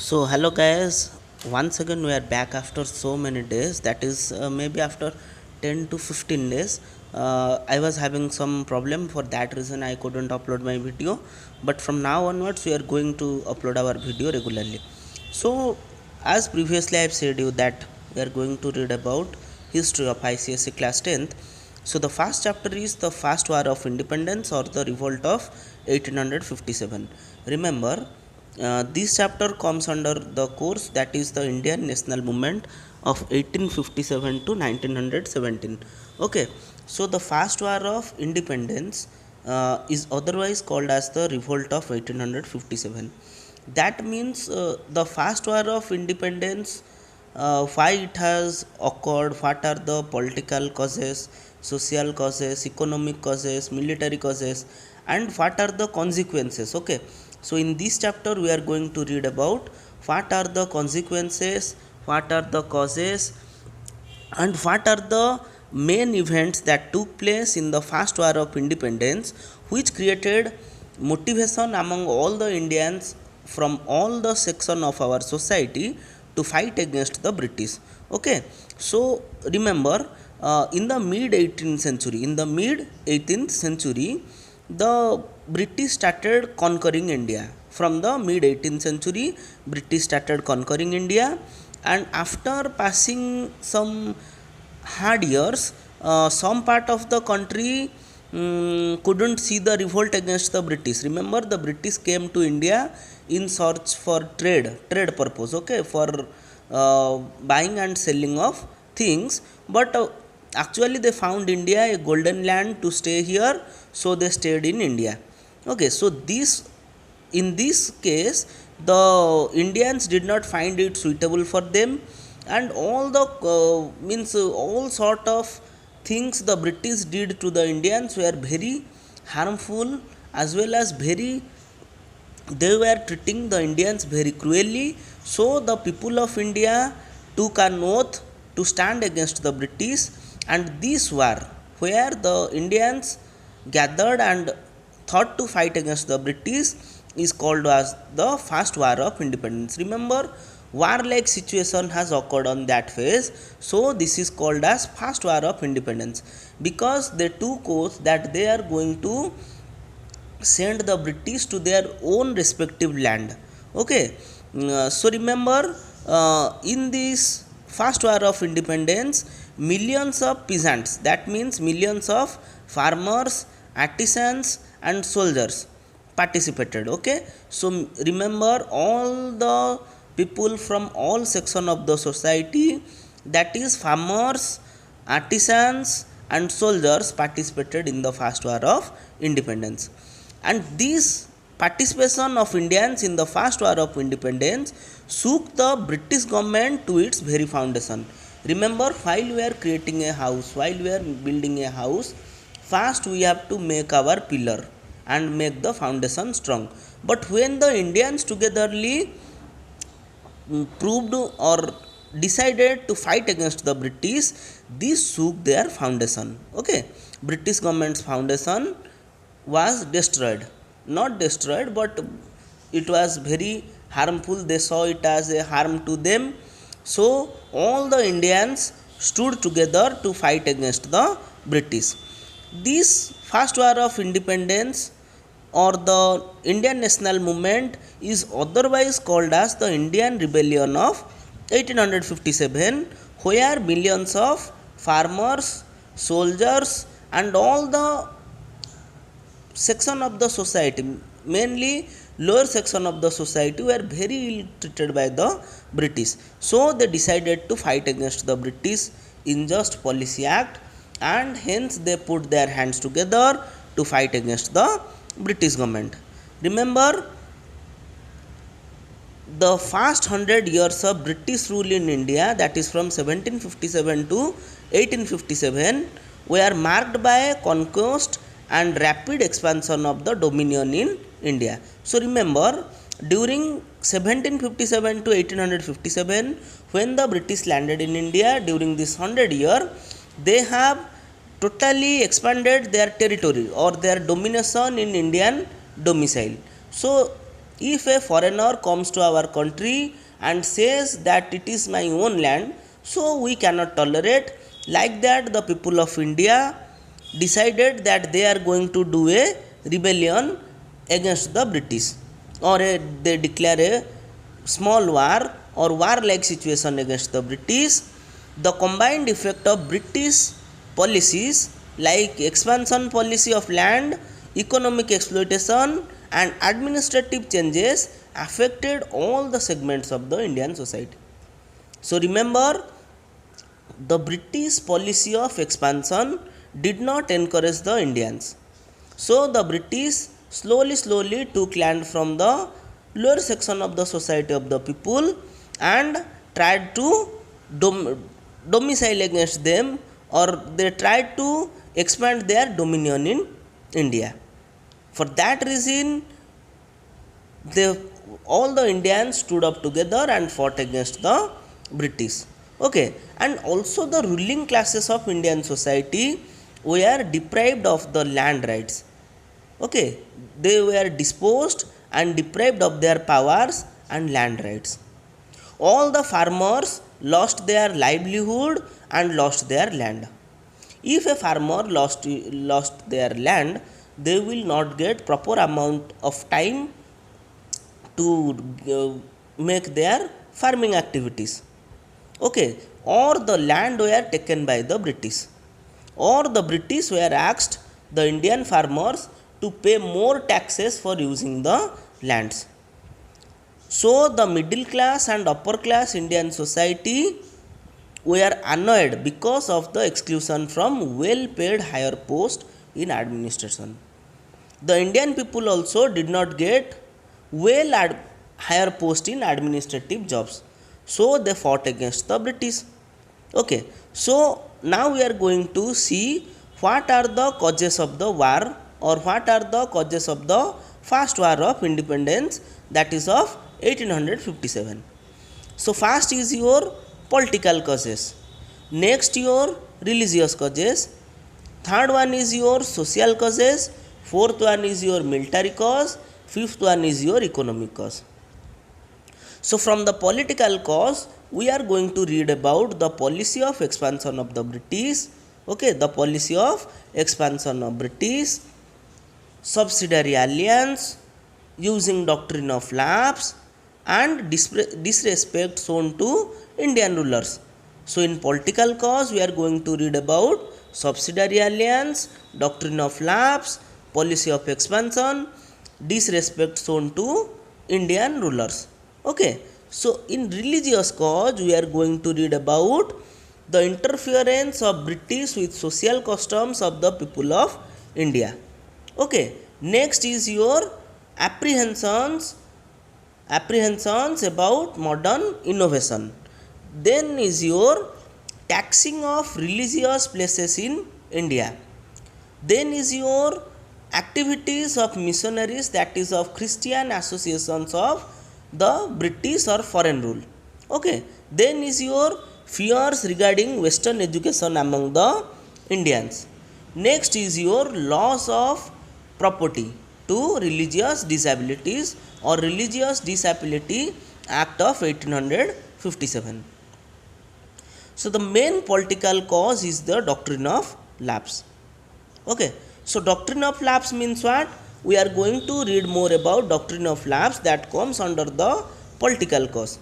So hello guys, once again we are back after so many days. That is maybe after 10 to 15 days. I was having some problem, for that reason I couldn't upload my video. But from now onwards we are going to upload our video regularly. So as previously I have said you that we are going to read about history of ICSE class 10th. So the first chapter is the First War of Independence or the Revolt of 1857. Remember, this chapter comes under the course that is the Indian National Movement of 1857 to 1917. Okay, so the First War of Independence is otherwise called as the Revolt of 1857. That means the First War of Independence, why it has occurred, what are the political causes, social causes, economic causes, military causes, and what are the consequences. Okay, so in this chapter we are going to read about what are the consequences, what are the causes, and what are the main events that took place in the First War of Independence, which created motivation among all the Indians from all the section of our society to fight against the British. Okay, so remember, in the mid 18th century, the British started conquering India. From the mid 18th century, British started conquering India, and after passing some hard years, some part of the country couldn't see the revolt against the British. Remember, the British came to India in search for trade purpose. Okay, for buying and selling of things, but actually they found India a golden land to stay here, so they stayed in India. Okay, so this in this case the Indians did not find it suitable for them, and all the all sort of things the British did to the Indians were very harmful, as well as very, they were treating the Indians very cruelly. So the people of India took an oath to stand against the British, and this war, where the Indians gathered and thought to fight against the British, is called as the First War of Independence. Remember, war-like situation has occurred on that phase, so this is called as First War of Independence, because they took oath that they are going to send the British to their own respective land. Okay, so remember, in this First War of Independence, millions of peasants, that means millions of farmers, artisans, and soldiers participated. Okay, so remember, all the people from all section of the society, that is farmers, artisans, and soldiers, participated in the First War of Independence. And this participation of Indians in the First War of Independence shook the British government to its very foundation. Remember, while we are creating a house, while we are building a house, first we have to make our pillar and make the foundation strong. But when the Indians togetherly proved or decided to fight against the British, this shook their foundation. Okay, British government's foundation was destroyed. Not destroyed, but it was very harmful. They saw it as a harm to them. So all the Indians stood together to fight against the British. This First War of Independence or the Indian National Movement is otherwise called as the Indian Rebellion of 1857, where millions of farmers, soldiers, and all the section of the society, mainly lower section of the society, were very ill treated by the British. So they decided to fight against the British Unjust Policy Act, and hence they put their hands together to fight against the British government. Remember, the first 100 years of British rule in India, that is from 1757 to 1857, were marked by conquest and rapid expansion of the dominion in India. So remember, during 1757 to 1857, when the British landed in India, during this 100 year, they have totally expanded their territory or their domination in Indian domicile. So If a foreigner comes to our country and says that it is my own land, so we cannot tolerate. Like that, the people of India decided that they are going to do a rebellion against the British, or they declare a small war or war like situation against the British. The combined effect of British policies like expansion policy of land, economic exploitation, and administrative changes affected all the segments of the Indian society. So remember, the British policy of expansion did not encourage the Indians. So the British slowly took land from the lower section of the society of the people and tried to domicile against them, or they tried to expand their dominion in India. For that reason, they all the Indians stood up together and fought against the British. Okay, and also the ruling classes of Indian society were deprived of the land rights. Okay, they were disposed and deprived of their powers and land rights. All the farmers lost their livelihood and lost their land. If a farmer lost their land, they will not get proper amount of time to make their farming activities. Okay, or the land were taken by the British, or the British were asked the Indian farmers to pay more taxes for using the lands. So the middle class and upper class Indian society were annoyed because of the exclusion from well paid higher post in administration. The Indian people also did not get higher post in administrative jobs, so they fought against the British. Okay, so now we are going to see what are the causes of the war, or what are the causes of the first war of independence, that is of 1857. So first is your political causes, next your religious causes, third one is your social causes, fourth one is your military cause, fifth one is your economic cause. So from the political cause, we are going to read about the policy of expansion of the British. Okay, the policy of expansion of British, subsidiary alliance, using doctrine of lapse, and disrespect shown to Indian rulers. So in political cause, we are going to read about subsidiary alliance, doctrine of lapse, policy of expansion, disrespect shown to Indian rulers. Okay, so in religious cause, we are going to read about the interference of British with social customs of the people of India. Okay, next is your apprehensions about modern innovation. Then is your taxing of religious places in India. Then is your activities of missionaries, that is of Christian associations of the British or foreign rule. Okay, then is your fears regarding Western education among the Indians. Next is your loss of property to religious disabilities, or Religious Disability Act of 1857. So the main political cause is the doctrine of lapse. Okay, so doctrine of lapse means what? We are going to read more about doctrine of lapse that comes under the political cause.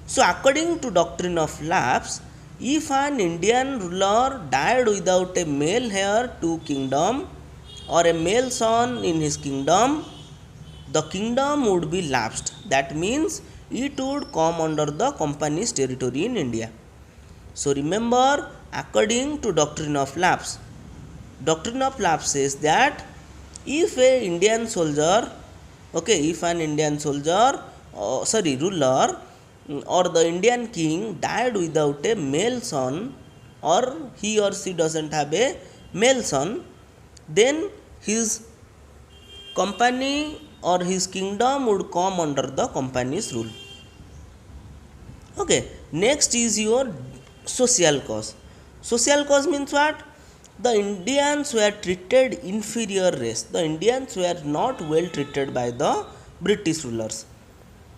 So according to doctrine of lapse, if an Indian ruler died without a male heir to kingdom or a male son in his kingdom, the kingdom would be lapsed. That means it would come under the company's territory in India. So remember, according to doctrine of lapse says that if a Indian soldier, okay, if an Indian soldier, ruler, or the Indian king died without a male son, or he or she doesn't have a male son, then his company or his kingdom would come under the company's rule. Okay, next is your social cause. Social cause means what? The Indians were treated inferior race. The Indians were not well treated by the British rulers.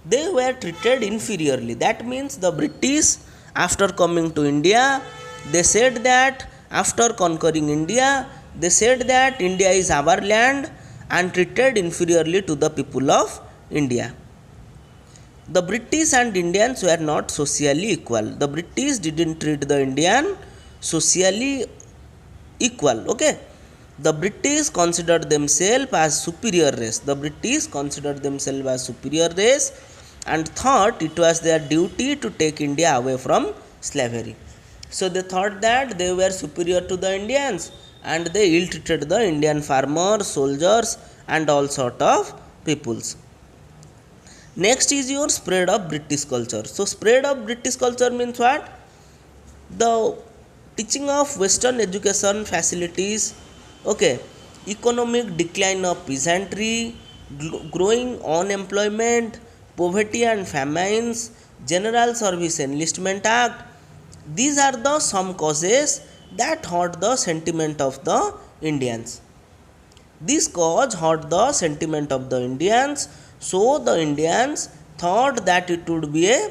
They were treated inferiorly. That means the British, after coming to India, they said that after conquering India, they said that India is our land and treated inferiorly to the people of India. The British and Indians were not socially equal. The British didn't treat the Indian socially equal. Okay. The British considered themselves as superior race. The British considered themselves as superior race and thought it was their duty to take India away from slavery. So they thought that they were superior to the Indians and they ill treated the Indian farmers, soldiers and all sort of peoples. Next is your spread of British culture. So spread of British culture means what? The teaching of Western education facilities, okay, economic decline of peasantry, growing unemployment, poverty and famines, General Service Enlistment Act. These are the some causes that hurt the sentiment of the Indians. This cause hurt the sentiment of the Indians, so the Indians thought that it would be a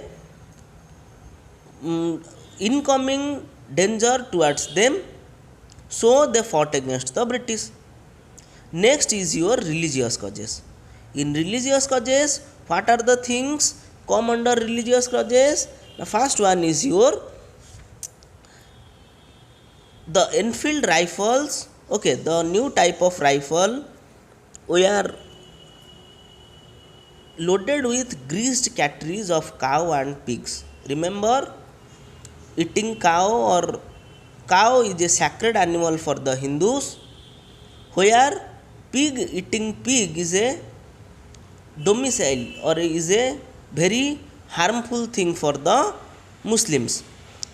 incoming danger towards them, so they fought against the British. Next is your religious causes. In religious causes, what are the things come under religious causes? The first one is your the Enfield rifles. Okay, the new type of rifle were loaded with greased cartridges of cow and pigs. Remember, eating cow or cow is a sacred animal for the Hindus, where eating pig is a domicile or is a very harmful thing for the Muslims.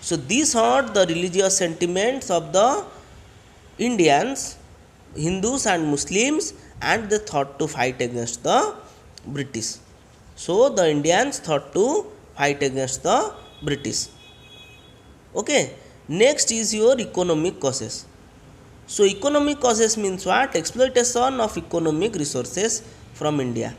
So these hurt the religious sentiments of the Indians, Hindus and Muslims, and they thought to fight against the British. So the Indians thought to fight against the British. Okay. Next is your economic causes. So economic causes means what? Exploitation of economic resources from India.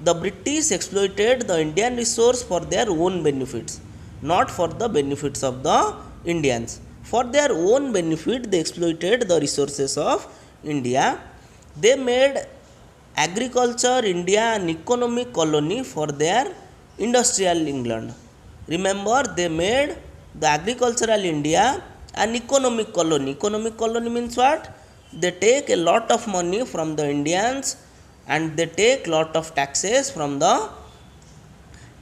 The British exploited the Indian resource for their own benefits, not for the benefits of the Indians. For their own benefit, they exploited the resources of India. They made agriculture India an economic colony for their industrial England. Remember, they made the agricultural India an economic colony. Economic colony means what? They take a lot of money from the Indians and they take lot of taxes from the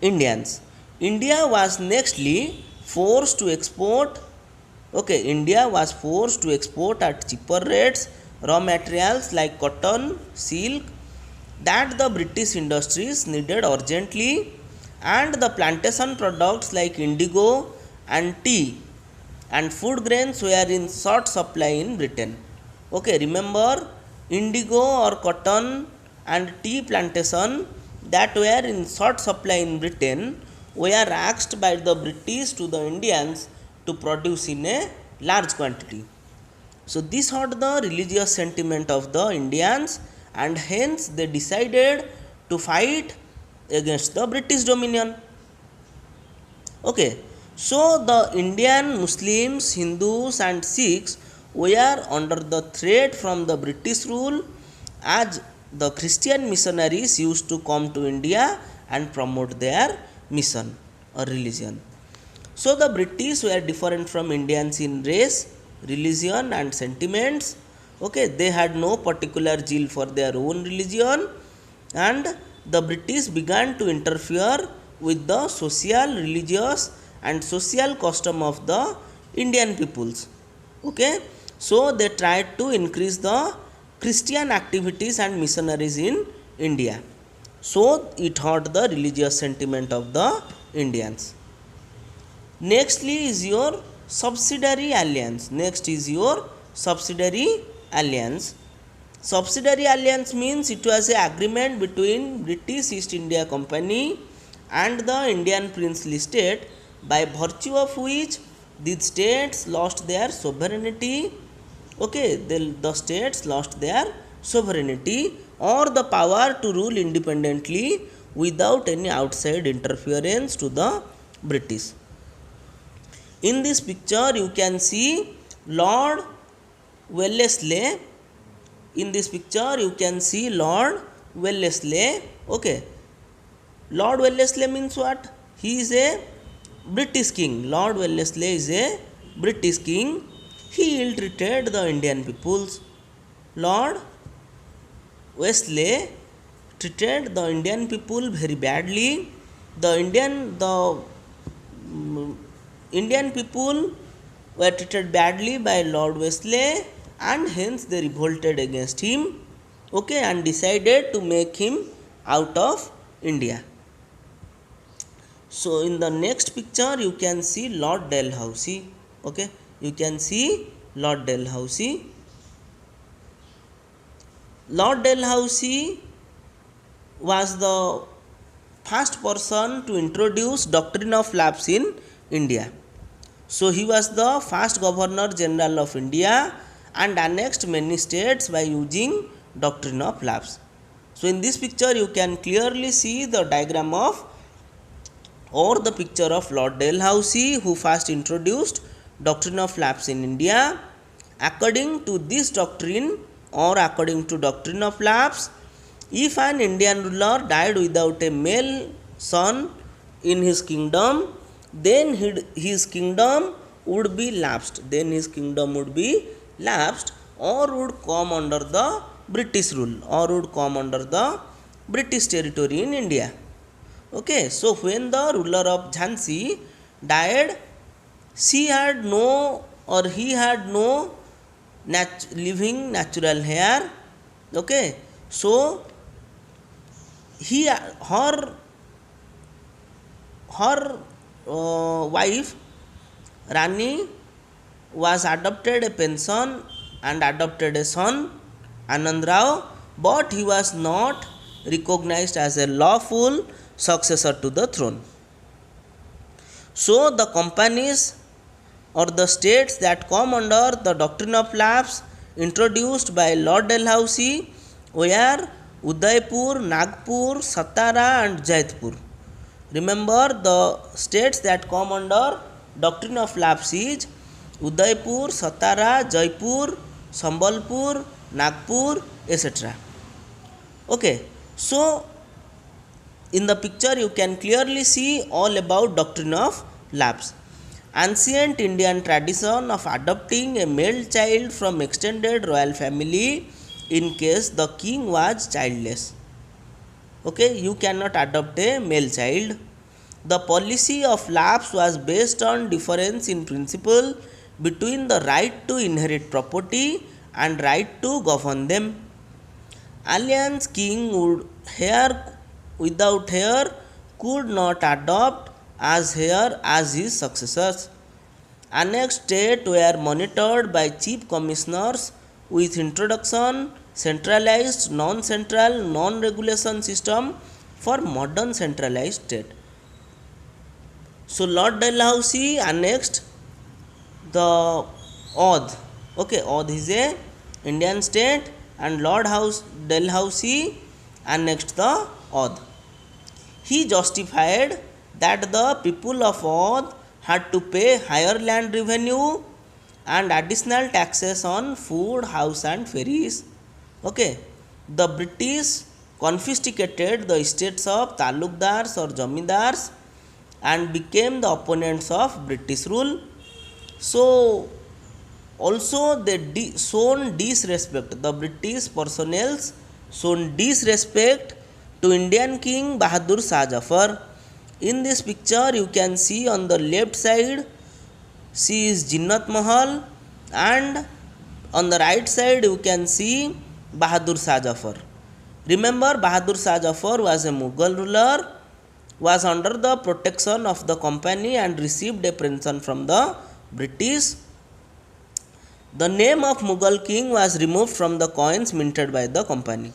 Indians. India was nextly forced to export. Okay, India was forced to export at cheaper rates raw materials like cotton, silk that the British industries needed urgently, and the plantation products like indigo and tea and food grains were in short supply in Britain. Okay, remember, indigo or cotton and tea plantation that were in short supply in Britain were asked by the British to the Indians to produce in a large quantity. So this hurt the religious sentiment of the Indians and hence they decided to fight against the British dominion. Okay, so the Indian Muslims, Hindus and Sikhs were under the threat from the British rule as the Christian missionaries used to come to India and promote their mission or religion. So the British were different from Indians in race, religion and sentiments. Okay, they had no particular zeal for their own religion and the British began to interfere with the social, religious and social custom of the Indian peoples. Okay, so they tried to increase the Christian activities and missionaries in India. So it hurt the religious sentiment of the Indians. Nextly is your subsidiary alliance. Next is your subsidiary alliance. Subsidiary alliance means it was an agreement between British East India Company and the Indian princely state by virtue of which these states lost their sovereignty. Okay, the states lost their sovereignty or the power to rule independently without any outside interference to the British. In this picture you can see Lord Wellesley. In this picture you can see Lord Wellesley. Okay, Lord Wellesley means what? He is a British king. Lord Wellesley is a British king. He ill-treated the Indian peoples. Lord Wesley treated the Indian people very badly. The Indian people were treated badly by Lord Wesley, and hence they revolted against him. Okay, and decided to make him out of India. So in the next picture you can see Lord Dalhousie. Okay, you can see Lord Dalhousie. Lord Dalhousie was the first person to introduce doctrine of lapse in India. So he was the first Governor General of India and annexed many states by using doctrine of lapse. So in this picture you can clearly see the diagram of or the picture of Lord Dalhousie, who first introduced doctrine of lapse in India. According to this doctrine, or according to doctrine of lapse, if an Indian ruler died without a male son in his kingdom, then his kingdom would be lapsed. Then his kingdom would be lapsed, or would come under the British rule, or would come under the British territory in India. Okay, so when the ruler of Jhansi died, he had no living natural heir. Okay, so her wife Rani was adopted a pension and adopted a son, Anand Rao, but he was not recognized as a lawful successor to the throne. So the companies or the states that come under the doctrine of lapse introduced by Lord Dalhousie were Udaipur, Nagpur, Satara and Jaithpur. Remember, the states that come under doctrine of lapse is Udaipur, Satara, Jaipur, Sambalpur, Nagpur, etc. Okay, so in the picture you can clearly see all about doctrine of lapse. Ancient Indian tradition of adopting a male child from extended royal family in case the king was childless. Okay, you cannot adopt a male child. The policy of lapse was based on difference in principle between the right to inherit property and right to govern them. Alliance king would without heir could not adopt as heir as his successors. Annexed states were monitored by chief commissioners with introduction centralized, non-central, non-regulation system for modern centralized state. So Lord Dalhousie annexed the Oudh. Okay, Oudh is a Indian state, and Lord Dalhousie annexed the Oudh. He justified that the people of Oudh had to pay higher land revenue and additional taxes on food, house and ferries. Okay, the British confiscated the estates of talukdars or jamindars and became the opponents of British rule. So also they shown disrespect, the British personnel shown disrespect to Indian king Bahadur Shah Jafar. In this picture you can see on the left side she is Jinnat Mahal, and on the right side you can see Bahadur Shah Jafar. Remember, Bahadur Shah Jafar was a Mughal ruler, was under the protection of the company and received a pension from the British. The name of Mughal king was removed from the coins minted by the company.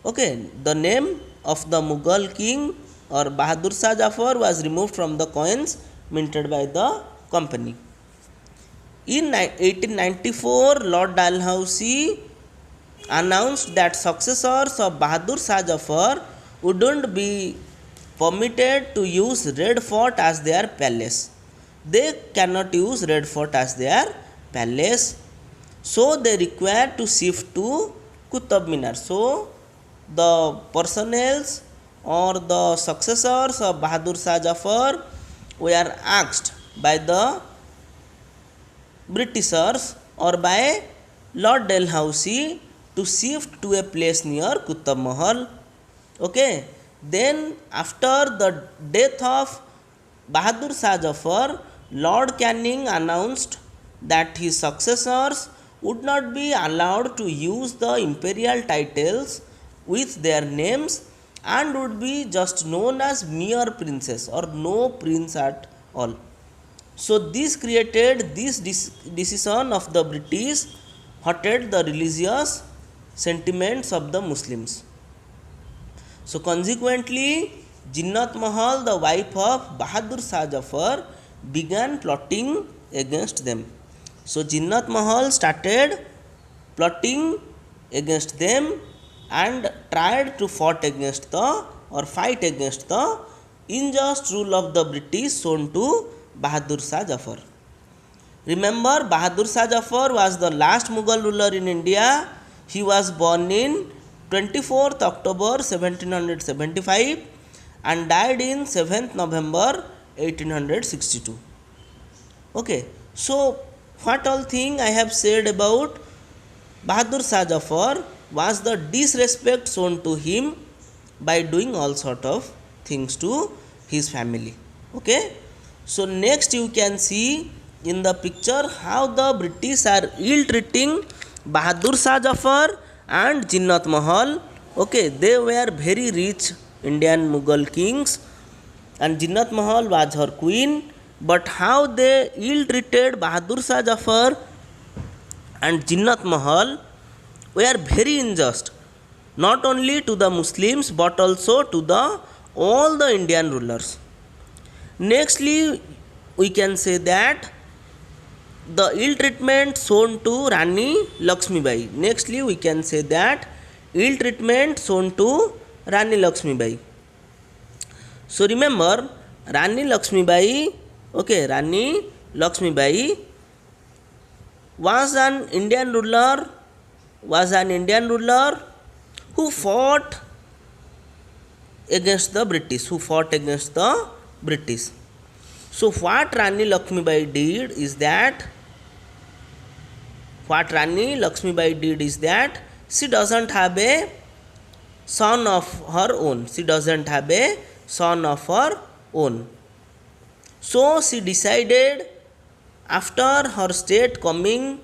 Okay, the name of the Mughal king or Bahadur Shah Jafar was removed from the coins minted by the company. In 1894, Lord Dalhousie announced that successors of Bahadur Shah Jafar wouldn't be permitted to use Red Fort as their palace. They cannot use Red Fort as their palace. So they require to shift to Qutub Minar. So the personnel or the successors of Bahadur Shah Jafar were asked by the Britishers or by Lord Dalhousie to shift to a place near Qutub Mahal. Okay, then after the death of Bahadur Shah Jafar, Lord Canning announced that his successors would not be allowed to use the imperial titles with their names and would be just known as mere princes or no prince at all. So this created this decision of the British hurted the religious sentiments of the Muslims. So consequently, Jinnat Mahal, the wife of Bahadur Shah Jafar, began plotting against them. So Jinnat Mahal started plotting against them and tried to fight against the unjust rule of the British shown to Bahadur Shah Jafar. Remember, Bahadur Shah Jafar was the last Mughal ruler in India. He was born in 24th October 1775 and died in 7th November 1862. Okay, so what all thing I have said about Bahadur Shah Jafar was the disrespect shown to him by doing all sort of things to his family. Okay, so next you can see in the picture how the British are ill treating Bahadur Shah Jafar and Jinnat Mahal. Okay, they were very rich Indian Mughal kings and Jinnat Mahal was her queen, but how they ill treated Bahadur Shah Jafar and Jinnat Mahal were very unjust, not only to the Muslims but also to the all the Indian rulers. Nextly, we can say that the ill treatment shown to Rani Lakshmi Bai. Nextly, we can say that ill treatment shown to Rani Lakshmi Bai. So remember, Rani Lakshmi Bai, okay, Rani Lakshmi Bai was an Indian ruler, who fought against the British. So what Rani Lakshmi Bai did is that she doesn't have a son of her own. So she decided, after her state coming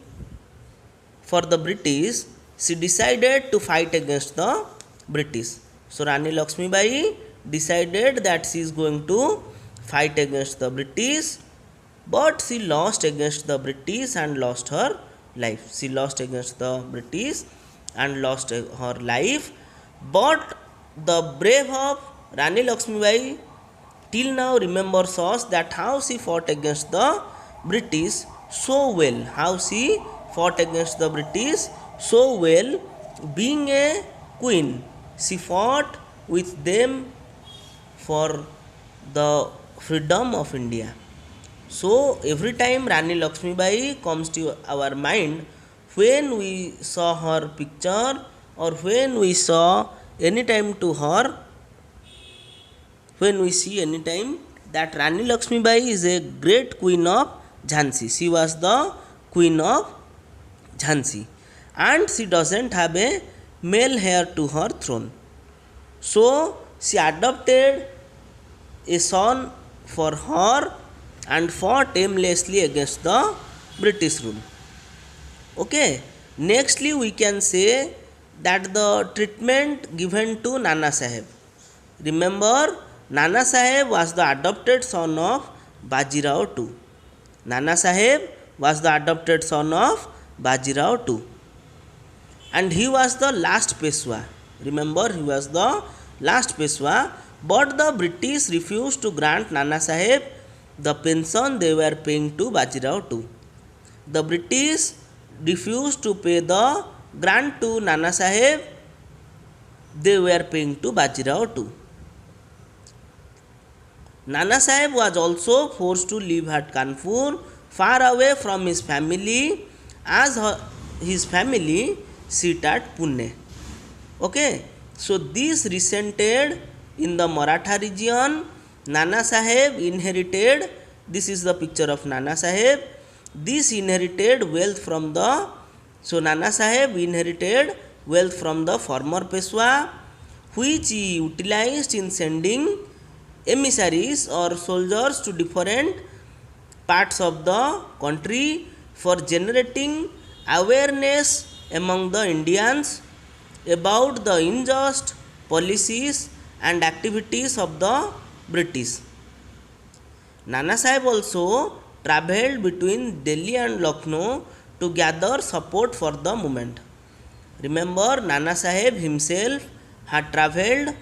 for the British, she decided to fight against the British. So Rani Lakshmi Bai decided that she is going to fight against the British, but she lost against the British and lost her life. But the brave of Rani Lakshmi Bai till now remembers us that how she fought against the British so well. Being a queen, she fought with them for the freedom of India. So every time Rani Lakshmi Bai comes to our mind, when we saw her picture or when we see anytime that Rani Lakshmi Bai is a great queen of Jhansi. She was the queen of Jhansi and she doesn't have a male heir to her throne. So she adopted a son for her and fought aimlessly against the British rule. Okay, nextly we can say that the treatment given to Nana Saheb. Remember, Nana Saheb was the adopted son of Bajirao II. And he was the last Peshwa. Remember, he was the last Peshwa, but the British refused to grant Nana Saheb the pension they were paying to Bajirao II. The British refused to pay the grant to Nana Saheb, they were paying to Bajirao too. Nana Saheb was also forced to live at Kanpur, far away from his family, as his family sit at Pune. Okay, so this resented in the Maratha region. Nana Saheb inherited, this is the picture of Nana Saheb. This inherited wealth from the, so Nana Saheb inherited wealth from the former Peshwa, which he utilized in sending emissaries or soldiers to different parts of the country for generating awareness among the Indians about the unjust policies and activities of the British. Nana Sahib also travelled between Delhi and Lucknow to gather support for the movement. Remember, Nana Sahib himself had travelled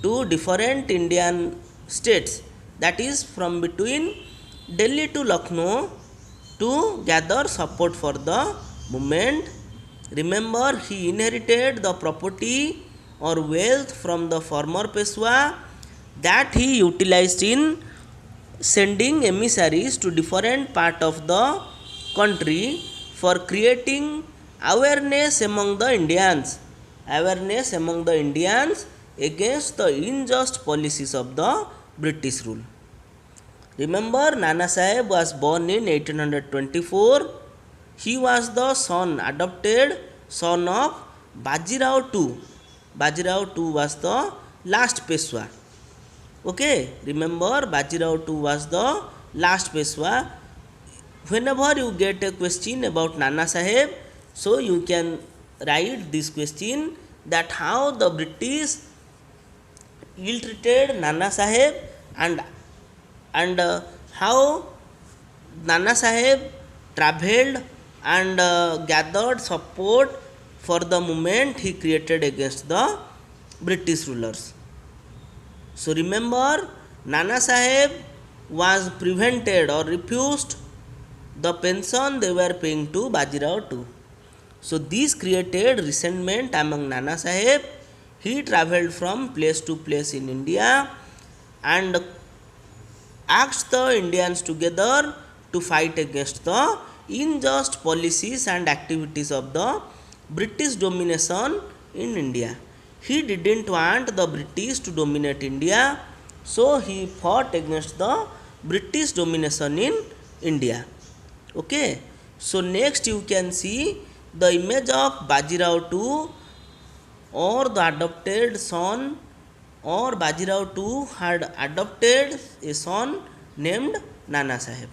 to different Indian states, that is from between Delhi to Lucknow, to gather support for the movement. Remember, he inherited the property or wealth from the former Peshwa that he utilized in sending emissaries to different part of the country for creating awareness among the Indians, against the unjust policies of the British rule. Remember, Nana Sahib was born in 1824. He was the adopted son of Bajirao II. Bajirao II was the last Peshwa. Okay, remember, Bajirao II was the last Peshwa. Whenever you get a question about Nana Sahib, so you can write this question, that how the British ill-treated Nana Sahib, and how Nana Sahib travelled and gathered support for the movement he created against the British rulers. So remember, Nana Sahib was prevented or refused the pension they were paying to Bajirao II. So this created resentment among Nana Sahib. He travelled from place to place in India and asked the Indians together to fight against the unjust policies and activities of the British domination in India. He didn't want the British to dominate India, so he fought against the British domination in India. Okay, so next you can see the image of Bajirao II, or the adopted son, or Bajirao II had adopted a son named Nana Sahib.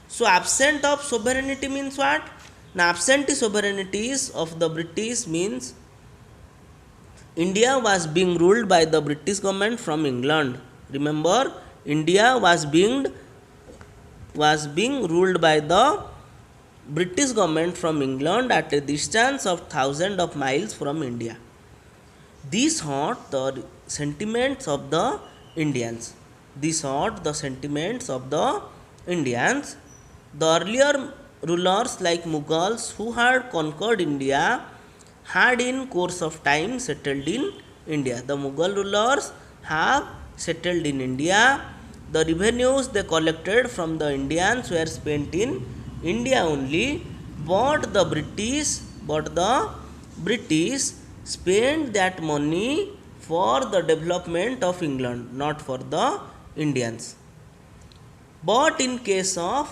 So absent of sovereignty means what? Now absentee sovereignties of the British means India was being ruled by the British government from England. Remember, India was being ruled by the British government from England at a distance of thousands of miles from India. This hurt the sentiments of the Indians. The earlier rulers like Mughals who had conquered India had in course of time settled in India. The Mughal rulers have settled in India. The revenues they collected from the Indians were spent in India only, but the British spent that money for the development of England, not for the Indians. But in case of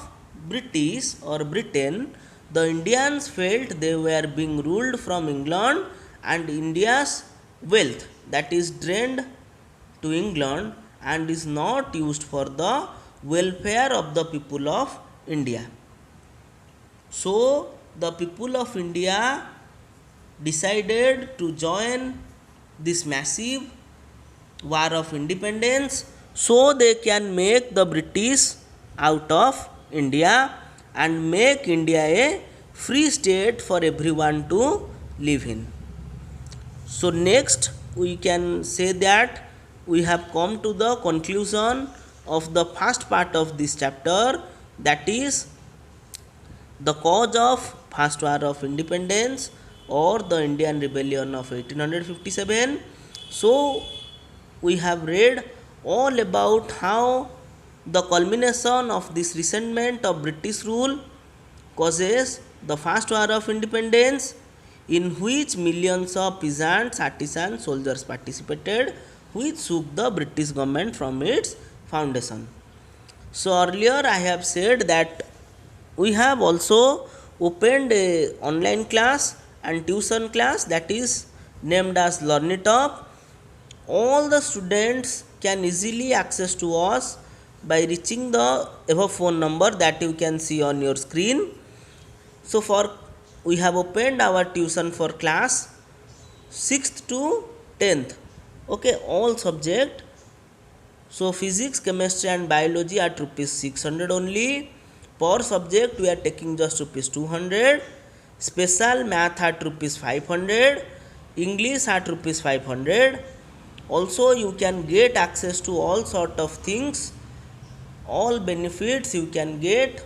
British or Britain, the Indians felt they were being ruled from England, and India's wealth, that is drained to England and is not used for the welfare of the people of India. So the people of India decided to join this massive war of independence so they can make the British out of India and make India a free state for everyone to live in. So next we can say that we have come to the conclusion of the first part of this chapter, that is the cause of first war of independence, or the Indian Rebellion of 1857. So we have read all about how the culmination of this resentment of British rule causes the first war of independence, in which millions of peasants, artisans, soldiers participated, which shook the British government from its foundation. So earlier I have said that we have also opened a online class and tuition class, that is named as LearnItUp. All the students can easily access to us by reaching the above phone number that you can see on your screen. So for we have opened our tuition for class 6th to 10th. Okay, all subject. So physics, chemistry and biology at rupees 600 only. Per subject we are taking just rupees 200. Special math at rupees 500. English at rupees 500. Also you can get access to all sort of things, all benefits you can get.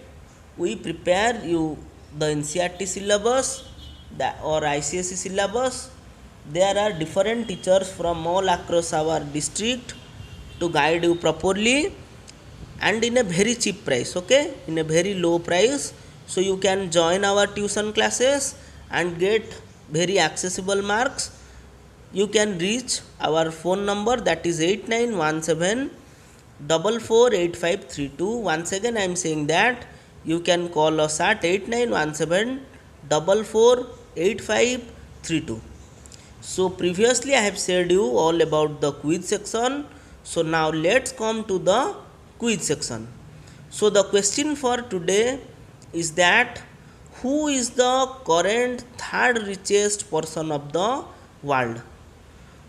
We prepare you the NCERT syllabus or ICSE syllabus. There are different teachers from all across our district to guide you properly and in a very cheap price, okay, in a very low price. So you can join our tuition classes and get very accessible marks. You can reach our phone number, that is 8917 448532. Once again I am saying that you can call us at 8917 448532. So previously I have said you all about the quiz section. So now let's come to the quiz section. So the question for today is that who is the current third richest person of the world?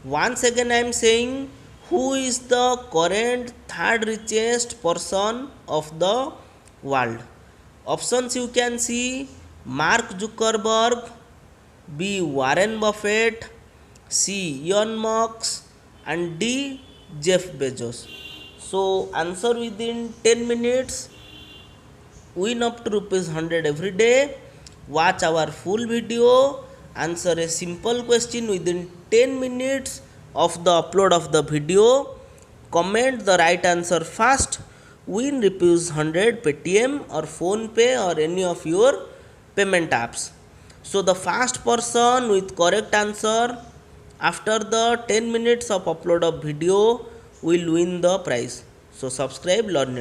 Once again I am saying, who is the current third richest person of the world? Options you can see: Mark Zuckerberg, B. Warren Buffett, C. Elon Musk, and D. Jeff Bezos. So answer within 10 minutes. Win up to rupees 100 every day. Watch our full video. Answer a simple question within 10 minutes of the upload of the video. Comment the right answer first. Win rupees 100 Paytm or PhonePe or any of your payment apps. So the first person with correct answer after the 10 minutes of upload of video will win the prize. So subscribe, learn it.